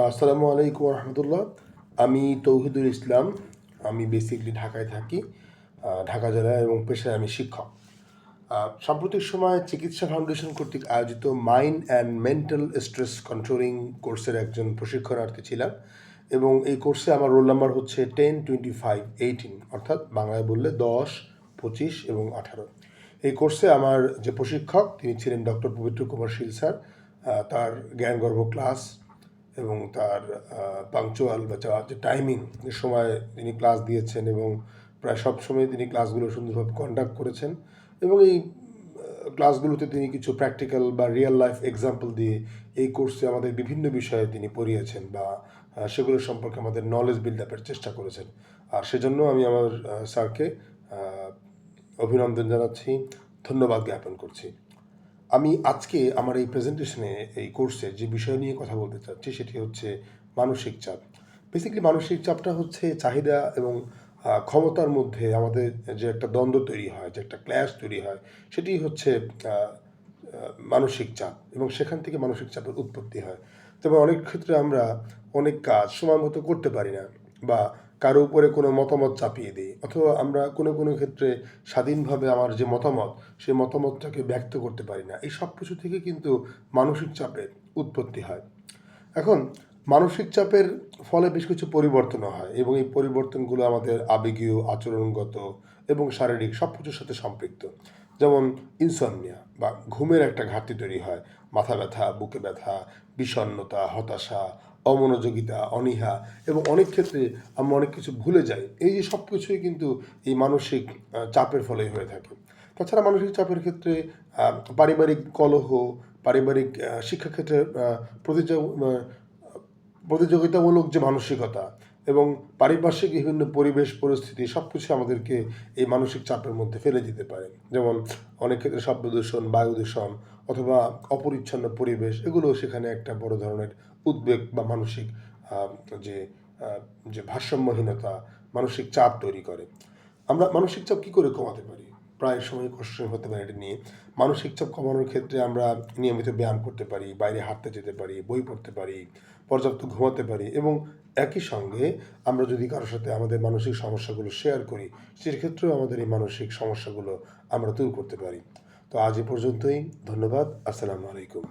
আসসালামু আলাইকুম রহমতুল্লাহ। আমি তৌহিদুল ইসলাম। আমি বেসিকলি ঢাকায় থাকি, ঢাকা জেলায়, এবং পেশায় আমি শিক্ষক। সাম্প্রতিক সময়ে চিকিৎসা ফাউন্ডেশন কর্তৃক আয়োজিত mind and mental stress controlling কোর্সের একজন প্রশিক্ষণার্থী ছিলাম, এবং এই কোর্সে আমার রোল নাম্বার হচ্ছে 10-25-18, অর্থাৎ বাংলায় বললে 10, 25 এবং 18। এই কোর্সে আমার যে প্রশিক্ষক তিনি ছিলেন ডক্টর পবিত্র কুমার শীল স্যার। তার জ্ঞানগর্ভ ক্লাস এবং তার পাংচুয়াল বা যে টাইমিং, যে সময় তিনি ক্লাস দিয়েছেন, এবং প্রায় সব সময় তিনি ক্লাসগুলো সুন্দরভাবে কন্ডাক্ট করেছেন। এবং এই ক্লাসগুলোতে তিনি কিছু প্র্যাকটিক্যাল বা রিয়েল লাইফ এক্সাম্পল দিয়ে এই কোর্সে আমাদের বিভিন্ন বিষয়ে তিনি পড়িয়েছেন, বা সেগুলো সম্পর্কে আমাদের নলেজ বিল্ড আপের চেষ্টা করেছেন। আর সেজন্য আমি আমার স্যারকে অভিনন্দন জানাচ্ছি, ধন্যবাদ জ্ঞাপন করছি। আমি আজকে আমার এই প্রেজেন্টেশনে, এই কোর্সে যে বিষয় নিয়ে কথা বলতে চাচ্ছি সেটি হচ্ছে মানসিক চাপ। বেসিক্যালি মানসিক চাপটা হচ্ছে চাহিদা এবং ক্ষমতার মধ্যে আমাদের যে একটা দ্বন্দ্ব তৈরি হয়, যে একটা ক্ল্যাশ তৈরি হয়, সেটি হচ্ছে মানসিক চাপ, এবং সেখান থেকে মানসিক চাপের উৎপত্তি হয়। তবে অনেক ক্ষেত্রে আমরা অনেক কাজ সময় মতো করতে পারি না, বা কারো উপরে কোনো মতামত চাপিয়ে দিই, অথবা আমরা কোনো কোনো ক্ষেত্রে স্বাধীনভাবে আমার যে মতামত, সেই মতামতটাকে ব্যক্ত করতে পারি না। এই সব কিছু থেকে কিন্তু মানসিক চাপের উৎপত্তি হয়। এখন মানসিক চাপের ফলে বেশ কিছু পরিবর্তনও হয়, এবং এই পরিবর্তনগুলো আমাদের আবেগীয়, আচরণগত এবং শারীরিক সব কিছুর সাথে সম্পৃক্ত। যেমন ইনসমনিয়া বা ঘুমের একটা ঘাটতি তৈরি হয়, মাথা ব্যথা, বুকে ব্যথা, বিষণ্ণতা, হতাশা, অমনোযোগিতা, অনীহা, এবং অনেক ক্ষেত্রে আমরা অনেক কিছু ভুলে যাই। এই যে সব কিছুই কিন্তু এই মানসিক চাপের ফলেই হয়ে থাকে। তাছাড়া মানসিক চাপের ক্ষেত্রে পারিবারিক কলহ, পারিবারিক শিক্ষাক্ষেত্রে প্রতিযোগিতামূলক যে মানসিকতা, এবং পারিপার্শ্বিক বিভিন্ন পরিবেশ পরিস্থিতি সব কিছু আমাদেরকে এই মানসিক চাপের মধ্যে ফেলে দিতে পারে। যেমন অনেক ক্ষেত্রে শব্দ দূষণ, বায়ু দূষণ, অথবা অপরিচ্ছন্ন পরিবেশ, এগুলো সেখানে একটা বড় ধরনের উদ্বেগ বা মানসিক আহ, যে যে ভারসাম্যহীনতা, মানসিক চাপ তৈরি করে। আমরা মানসিক চাপ কী করে কমাতে পারি? প্রায় সময় কোশ্চেন হতে পারে এটা নিয়ে। মানসিক চাপ কমানোর ক্ষেত্রে আমরা নিয়মিত ব্যায়াম করতে পারি, বাইরে হাঁটতে যেতে পারি, বই পড়তে পারি, পর্যাপ্ত ঘুমাতে পারি, এবং একই সঙ্গে আমরা যদি কারোর সাথে আমাদের মানসিক সমস্যাগুলো শেয়ার করি, সেক্ষেত্রেও আমাদের এই মানসিক সমস্যাগুলো আমরা দূর করতে পারি। তো আজ এ পর্যন্তই। ধন্যবাদ। আসসালামু আলাইকুম।